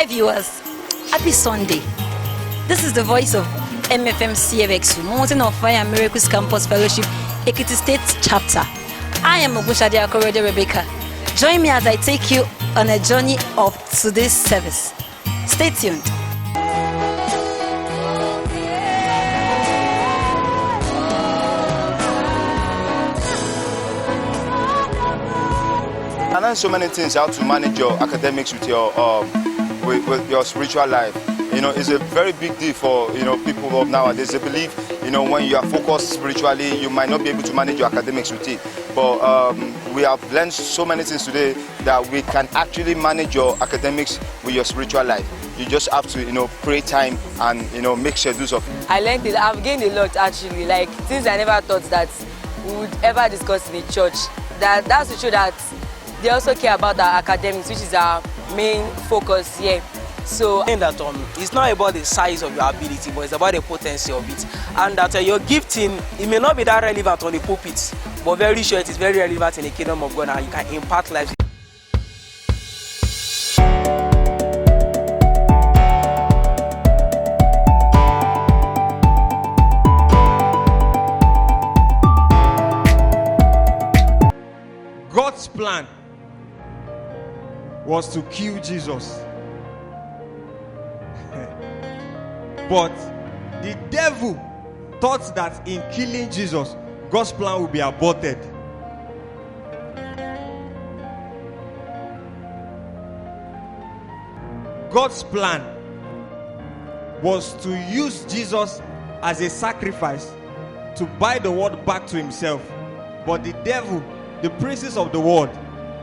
Hi viewers, happy Sunday. This is the voice of MFM CFXU, Mountain of Fire and Miracles Campus Fellowship, Ekiti State Chapter. I am Ogunshade Akorede Rebecca. Join me as I take you on a journey of today's service. Stay tuned. I learned so many things how to manage your academics with your spiritual life. You know, it's a very big deal for people of nowadays. They believe when you are focused spiritually, you might not be able to manage your academics with it. But we have learned so many things today that we can actually manage your academics with your spiritual life. You just have to pray time and make schedules of it. I learned it. I've gained a lot actually. Like things I never thought that we would ever discuss in the church. That's to show that they also care about our academics, which is our main focus here. So that it's not about the size of your ability, but it's about the potency of it. And that your gifting, it may not be that relevant on the pulpit, but very sure it is very relevant in the kingdom of God, and you can impact lives. God's plan was to kill Jesus. But the devil thought that in killing Jesus, God's plan would be aborted. God's plan was to use Jesus as a sacrifice to buy the world back to himself. But the devil, the princes of the world,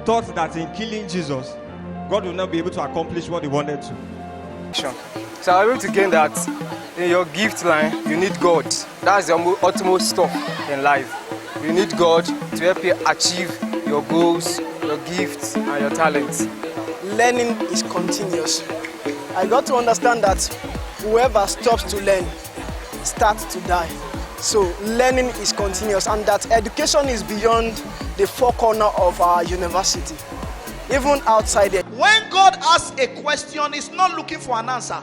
thought that in killing Jesus, God will not be able to accomplish what he wanted to. So I'm able to gain that in your gift line, you need God. That's the utmost stuff in life. You need God to help you achieve your goals, your gifts, and your talents. Learning is continuous. I got to understand that whoever stops to learn starts to die. So learning is continuous, and that education is beyond the four corners of our university, even outside it. When God asks a question, he's not looking for an answer.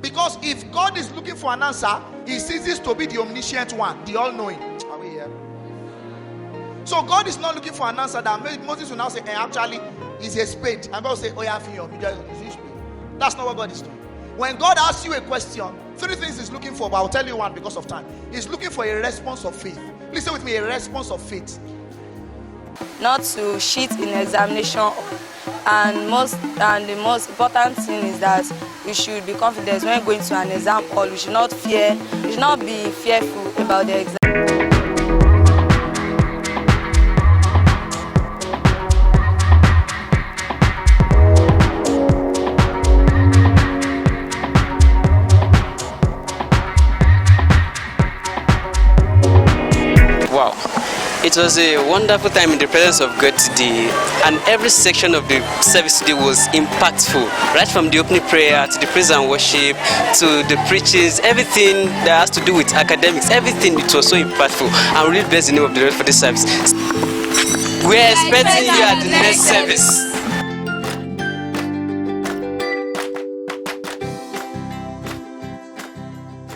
Because if God is looking for an answer, he ceases to be the omniscient one, the all-knowing. Are we here? So God is not looking for an answer that Moses will now say, actually, it's a spade. And God will say, oh yeah, it's a spade. That's not what God is doing. When God asks you a question, three things he's looking for, but I'll tell you one because of time. He's looking for a response of faith. Listen with me, a response of faith. not to cheat in examination, and the most important thing is that we should be confident when going to an exam hall. We should not be fearful about the exam. Wow, it was a wonderful time in the presence of God today, and every section of the service today was impactful, right from the opening prayer to the praise and worship to the preachings, everything that has to do with academics, everything. It was so impactful, and we really bless the name of the Lord for this service. We are expecting you at the next service.